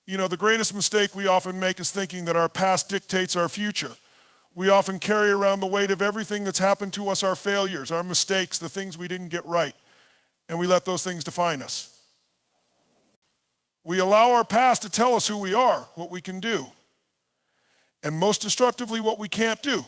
You know, the greatest mistake we often make is thinking that our past dictates our future. We often carry around the weight of everything that's happened to us, our failures, our mistakes, the things we didn't get right, and we let those things define us. We allow our past to tell us who we are, what we can do, and most destructively, what we can't do.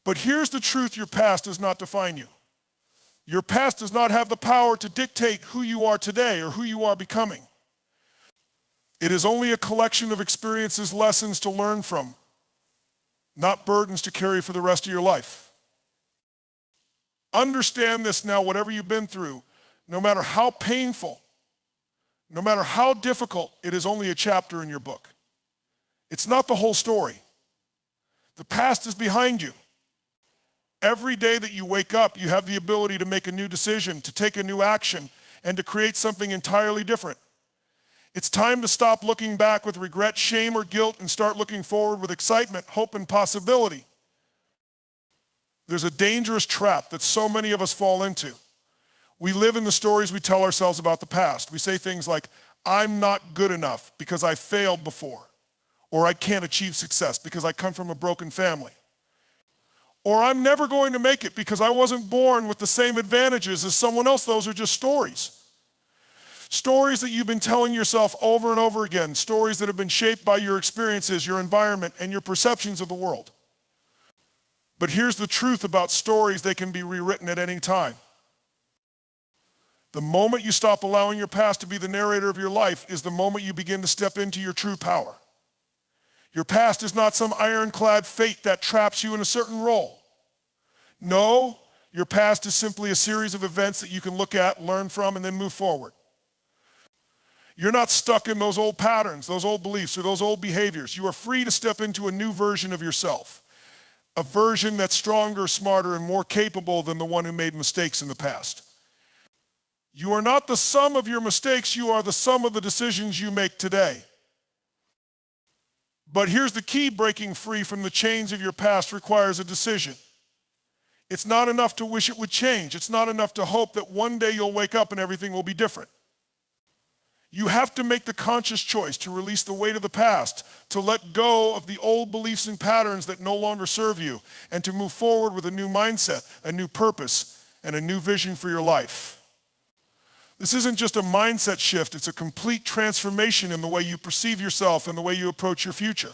But here's the truth: your past does not define you. Your past does not have the power to dictate who you are today or who you are becoming. It is only a collection of experiences, lessons to learn from, not burdens to carry for the rest of your life. Understand this now, whatever you've been through, no matter how painful, no matter how difficult, it is only a chapter in your book. It's not the whole story. The past is behind you. Every day that you wake up, you have the ability to make a new decision, to take a new action, and to create something entirely different. It's time to stop looking back with regret, shame, or guilt and start looking forward with excitement, hope, and possibility. There's a dangerous trap that so many of us fall into. We live in the stories we tell ourselves about the past. We say things like, I'm not good enough because I failed before, or I can't achieve success because I come from a broken family, or I'm never going to make it because I wasn't born with the same advantages as someone else. Those are just stories. Stories that you've been telling yourself over and over again, stories that have been shaped by your experiences, your environment, and your perceptions of the world. But here's the truth about stories: they can be rewritten at any time. The moment you stop allowing your past to be the narrator of your life is the moment you begin to step into your true power. Your past is not some ironclad fate that traps you in a certain role. No, your past is simply a series of events that you can look at, learn from, and then move forward. You're not stuck in those old patterns, those old beliefs, or those old behaviors. You are free to step into a new version of yourself, a version that's stronger, smarter, and more capable than the one who made mistakes in the past. You are not the sum of your mistakes, you are the sum of the decisions you make today. But here's the key: breaking free from the chains of your past requires a decision. It's not enough to wish it would change. It's not enough to hope that one day you'll wake up and everything will be different. You have to make the conscious choice to release the weight of the past, to let go of the old beliefs and patterns that no longer serve you, and to move forward with a new mindset, a new purpose, and a new vision for your life. This isn't just a mindset shift, it's a complete transformation in the way you perceive yourself and the way you approach your future.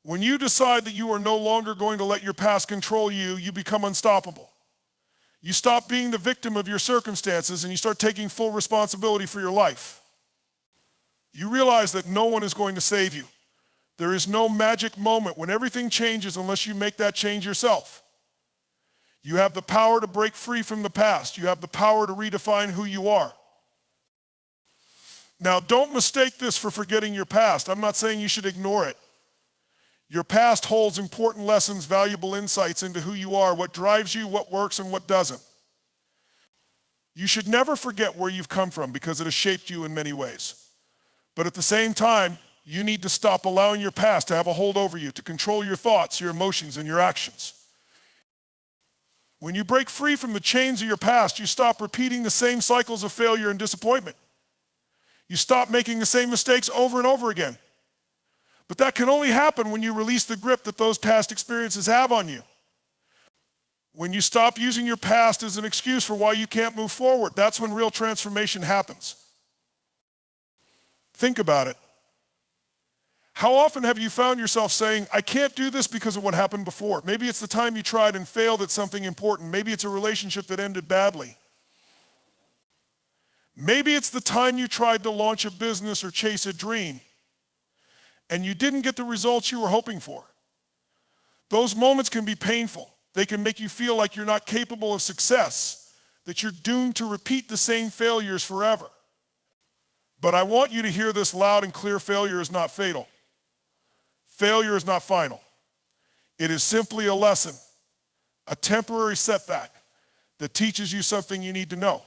When you decide that you are no longer going to let your past control you, you become unstoppable. You stop being the victim of your circumstances and you start taking full responsibility for your life. You realize that no one is going to save you. There is no magic moment when everything changes unless you make that change yourself. You have the power to break free from the past. You have the power to redefine who you are. Now, don't mistake this for forgetting your past. I'm not saying you should ignore it. Your past holds important lessons, valuable insights into who you are, what drives you, what works, and what doesn't. You should never forget where you've come from because it has shaped you in many ways. But at the same time, you need to stop allowing your past to have a hold over you, to control your thoughts, your emotions, and your actions. When you break free from the chains of your past, you stop repeating the same cycles of failure and disappointment. You stop making the same mistakes over and over again. But that can only happen when you release the grip that those past experiences have on you. When you stop using your past as an excuse for why you can't move forward, that's when real transformation happens. Think about it. How often have you found yourself saying, I can't do this because of what happened before? Maybe it's the time you tried and failed at something important. Maybe it's a relationship that ended badly. Maybe it's the time you tried to launch a business or chase a dream and you didn't get the results you were hoping for. Those moments can be painful. They can make you feel like you're not capable of success, that you're doomed to repeat the same failures forever. But I want you to hear this loud and clear: failure is not fatal. Failure is not final. It is simply a lesson, a temporary setback that teaches you something you need to know.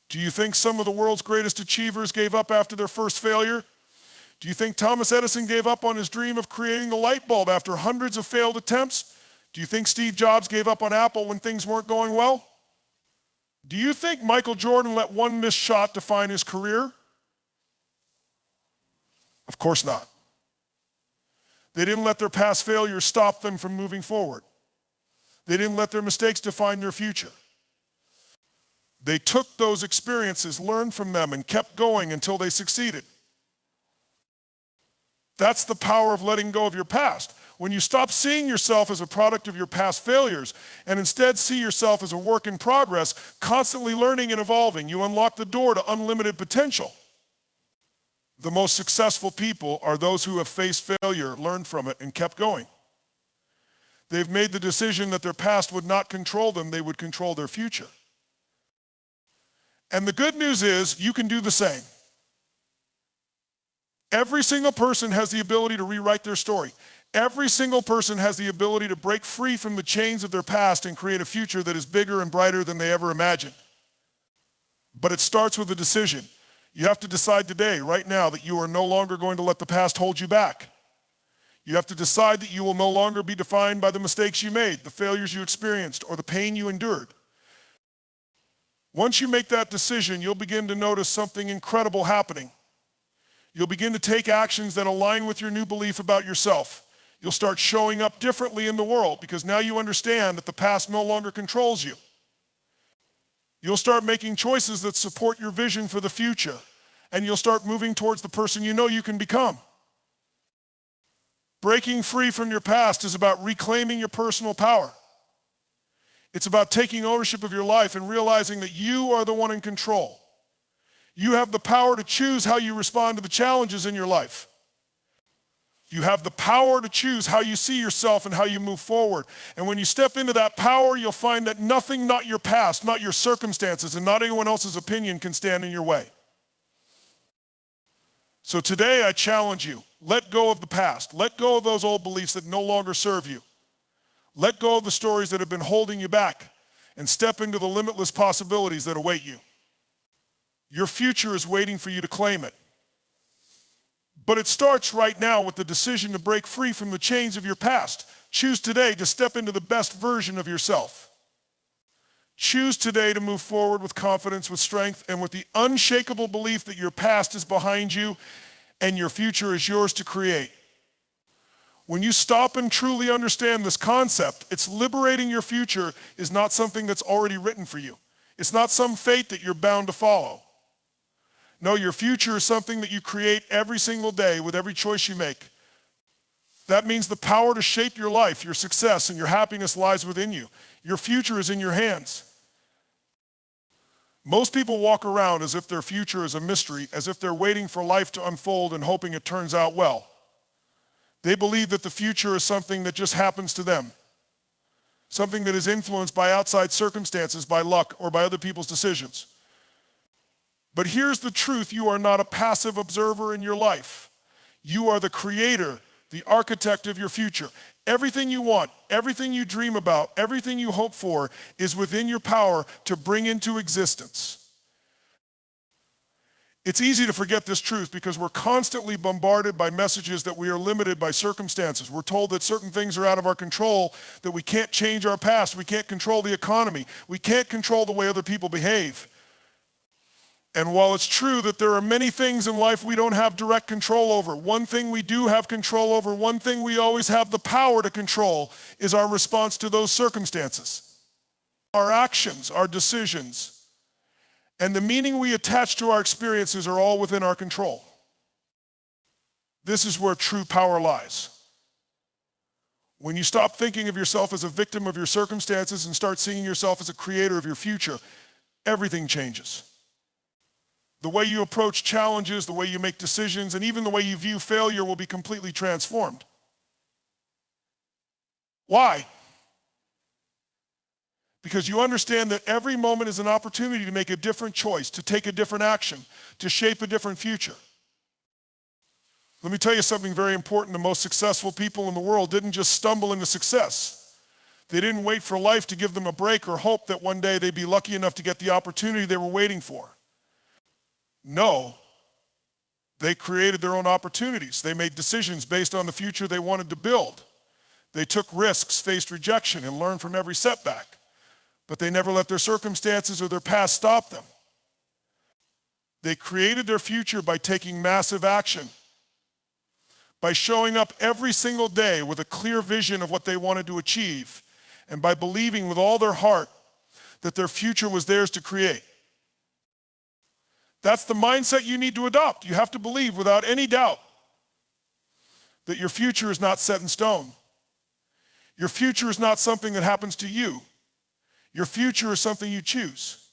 Do you think some of the world's greatest achievers gave up after their first failure? Do you think Thomas Edison gave up on his dream of creating the light bulb after hundreds of failed attempts? Do you think Steve Jobs gave up on Apple when things weren't going well? Do you think Michael Jordan let one missed shot define his career? Of course not. They didn't let their past failures stop them from moving forward. They didn't let their mistakes define their future. They took those experiences, learned from them, and kept going until they succeeded. That's the power of letting go of your past. When you stop seeing yourself as a product of your past failures and instead see yourself as a work in progress, constantly learning and evolving, you unlock the door to unlimited potential. The most successful people are those who have faced failure, learned from it, and kept going. They've made the decision that their past would not control them, they would control their future. And the good news is you can do the same. Every single person has the ability to rewrite their story. Every single person has the ability to break free from the chains of their past and create a future that is bigger and brighter than they ever imagined. But it starts with a decision. You have to decide today, right now, that you are no longer going to let the past hold you back. You have to decide that you will no longer be defined by the mistakes you made, the failures you experienced, or the pain you endured. Once you make that decision, you'll begin to notice something incredible happening. You'll begin to take actions that align with your new belief about yourself. You'll start showing up differently in the world because now you understand that the past no longer controls you. You'll start making choices that support your vision for the future, and you'll start moving towards the person you know you can become. Breaking free from your past is about reclaiming your personal power. It's about taking ownership of your life and realizing that you are the one in control. You have the power to choose how you respond to the challenges in your life. You have the power to choose how you see yourself and how you move forward. And when you step into that power, you'll find that nothing, not your past, not your circumstances, and not anyone else's opinion can stand in your way. So today I challenge you, let go of the past. Let go of those old beliefs that no longer serve you. Let go of the stories that have been holding you back and step into the limitless possibilities that await you. Your future is waiting for you to claim it. But it starts right now with the decision to break free from the chains of your past. Choose today to step into the best version of yourself. Choose today to move forward with confidence, with strength, and with the unshakable belief that your past is behind you and your future is yours to create. When you stop and truly understand this concept, it's liberating your future is not something that's already written for you. It's not some fate that you're bound to follow. No, your future is something that you create every single day with every choice you make. That means the power to shape your life, your success, and your happiness lies within you. Your future is in your hands. Most people walk around as if their future is a mystery, as if they're waiting for life to unfold and hoping it turns out well. They believe that the future is something that just happens to them, something that is influenced by outside circumstances, by luck, or by other people's decisions. But here's the truth, you are not a passive observer in your life. You are the creator, the architect of your future. Everything you want, everything you dream about, everything you hope for is within your power to bring into existence. It's easy to forget this truth because we're constantly bombarded by messages that we are limited by circumstances. We're told that certain things are out of our control, that we can't change our past, we can't control the economy, we can't control the way other people behave. And while it's true that there are many things in life we don't have direct control over, one thing we do have control over, one thing we always have the power to control is our response to those circumstances. Our actions, our decisions, and the meaning we attach to our experiences are all within our control. This is where true power lies. When you stop thinking of yourself as a victim of your circumstances and start seeing yourself as a creator of your future, everything changes. The way you approach challenges, the way you make decisions, and even the way you view failure will be completely transformed. Why? Because you understand that every moment is an opportunity to make a different choice, to take a different action, to shape a different future. Let me tell you something very important. The most successful people in the world didn't just stumble into success. They didn't wait for life to give them a break or hope that one day they'd be lucky enough to get the opportunity they were waiting for. No, they created their own opportunities. They made decisions based on the future they wanted to build. They took risks, faced rejection, and learned from every setback. but they never let their circumstances or their past stop them. They created their future by taking massive action, by showing up every single day with a clear vision of what they wanted to achieve, and by believing with all their heart that their future was theirs to create. That's the mindset you need to adopt. You have to believe without any doubt that your future is not set in stone. Your future is not something that happens to you. Your future is something you choose.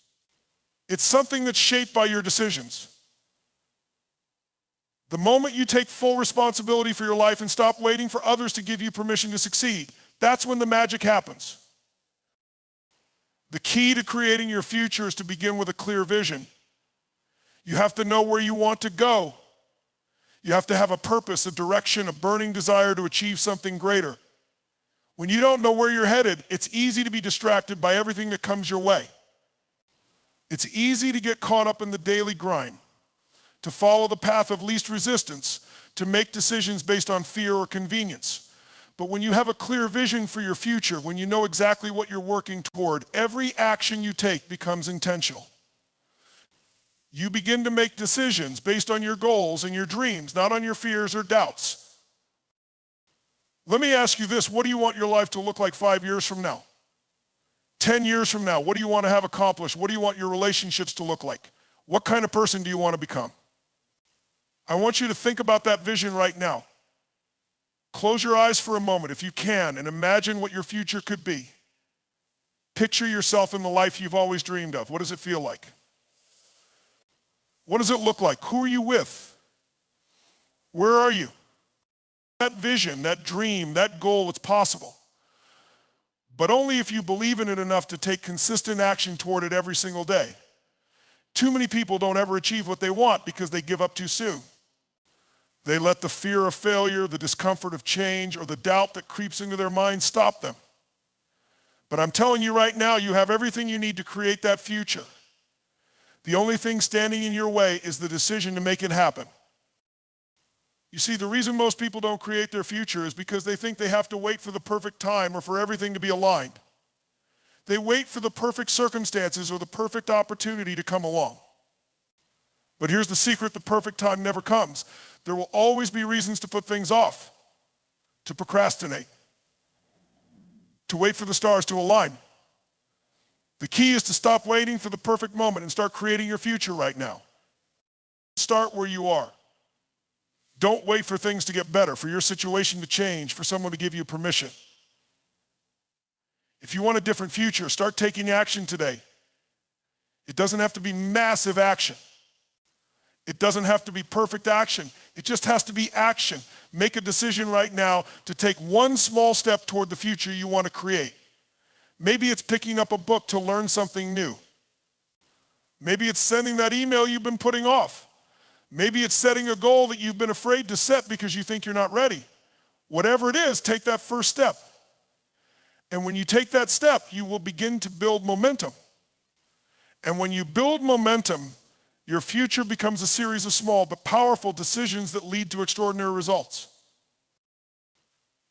It's something that's shaped by your decisions. The moment you take full responsibility for your life and stop waiting for others to give you permission to succeed, that's when the magic happens. The key to creating your future is to begin with a clear vision. You have to know where you want to go. You have to have a purpose, a direction, a burning desire to achieve something greater. When you don't know where you're headed, it's easy to be distracted by everything that comes your way. It's easy to get caught up in the daily grind, to follow the path of least resistance, to make decisions based on fear or convenience. But when you have a clear vision for your future, when you know exactly what you're working toward, every action you take becomes intentional. You begin to make decisions based on your goals and your dreams, not on your fears or doubts. Let me ask you this, what do you want your life to look like 5 years from now? 10 years from now, what do you want to have accomplished? What do you want your relationships to look like? What kind of person do you want to become? I want you to think about that vision right now. Close your eyes for a moment, if you can, and imagine what your future could be. Picture yourself in the life you've always dreamed of. What does it feel like? What does it look like? Who are you with? Where are you? That vision, that dream, that goal, it's possible. But only if you believe in it enough to take consistent action toward it every single day. Too many people don't ever achieve what they want because they give up too soon. They let the fear of failure, the discomfort of change, or the doubt that creeps into their mind stop them. But I'm telling you right now, you have everything you need to create that future. The only thing standing in your way is the decision to make it happen. You see, the reason most people don't create their future is because they think they have to wait for the perfect time or for everything to be aligned. They wait for the perfect circumstances or the perfect opportunity to come along. But here's the secret, the perfect time never comes. There will always be reasons to put things off, to procrastinate, to wait for the stars to align. The key is to stop waiting for the perfect moment and start creating your future right now. Start where you are. Don't wait for things to get better, for your situation to change, for someone to give you permission. If you want a different future, start taking action today. It doesn't have to be massive action. It doesn't have to be perfect action. It just has to be action. Make a decision right now to take one small step toward the future you want to create. Maybe it's picking up a book to learn something new. Maybe it's sending that email you've been putting off. Maybe it's setting a goal that you've been afraid to set because you think you're not ready. Whatever it is, take that first step. And when you take that step, you will begin to build momentum. And when you build momentum, your future becomes a series of small but powerful decisions that lead to extraordinary results.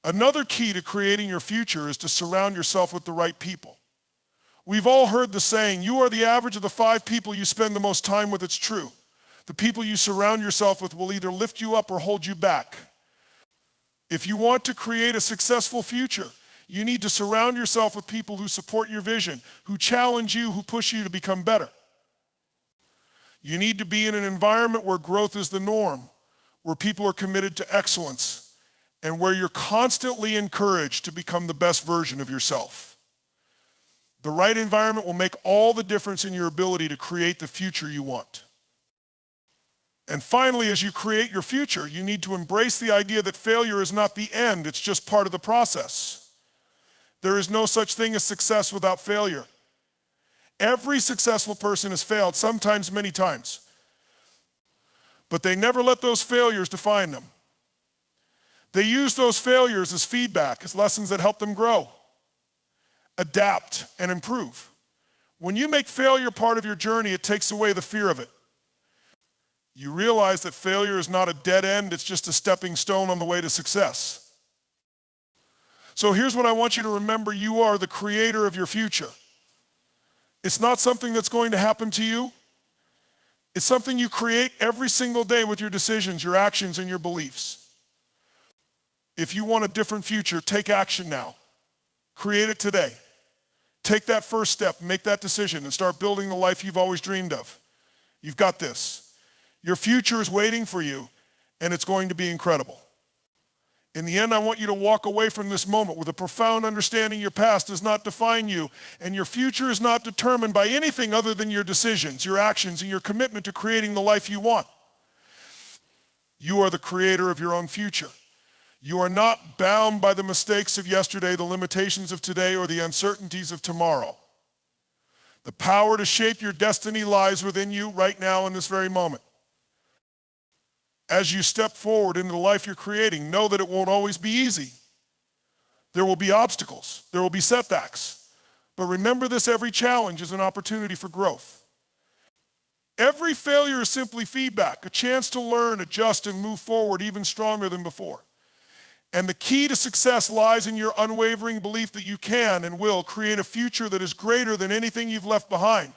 Another key to creating your future is to surround yourself with the right people. We've all heard the saying, you are the average of the 5 people you spend the most time with. It's true. The people you surround yourself with will either lift you up or hold you back. If you want to create a successful future, you need to surround yourself with people who support your vision, who challenge you, who push you to become better. You need to be in an environment where growth is the norm, where people are committed to excellence, and where you're constantly encouraged to become the best version of yourself. The right environment will make all the difference in your ability to create the future you want. And finally, as you create your future, you need to embrace the idea that failure is not the end, it's just part of the process. There is no such thing as success without failure. Every successful person has failed, sometimes many times. But they never let those failures define them. They use those failures as feedback, as lessons that help them grow, adapt, and improve. When you make failure part of your journey, it takes away the fear of it. You realize that failure is not a dead end, it's just a stepping stone on the way to success. So here's what I want you to remember, you are the creator of your future. It's not something that's going to happen to you. It's something you create every single day with your decisions, your actions, and your beliefs. If you want a different future, take action now. Create it today. Take that first step, make that decision, and start building the life you've always dreamed of. You've got this. Your future is waiting for you, and it's going to be incredible. In the end, I want you to walk away from this moment with a profound understanding your past does not define you, and your future is not determined by anything other than your decisions, your actions, and your commitment to creating the life you want. You are the creator of your own future. You are not bound by the mistakes of yesterday, the limitations of today, or the uncertainties of tomorrow. The power to shape your destiny lies within you right now in this very moment. As you step forward into the life you're creating, know that it won't always be easy. There will be obstacles. There will be setbacks. But remember this, every challenge is an opportunity for growth. Every failure is simply feedback, a chance to learn, adjust, and move forward even stronger than before. And the key to success lies in your unwavering belief that you can and will create a future that is greater than anything you've left behind.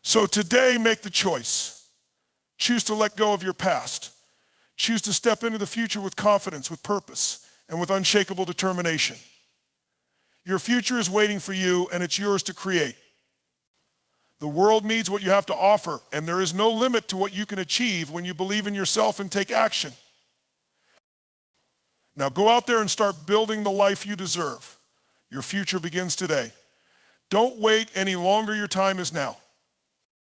So today, make the choice. Choose to let go of your past. Choose to step into the future with confidence, with purpose, and with unshakable determination. Your future is waiting for you, and it's yours to create. The world needs what you have to offer, and there is no limit to what you can achieve when you believe in yourself and take action. Now go out there and start building the life you deserve. Your future begins today. Don't wait any longer. Your time is now.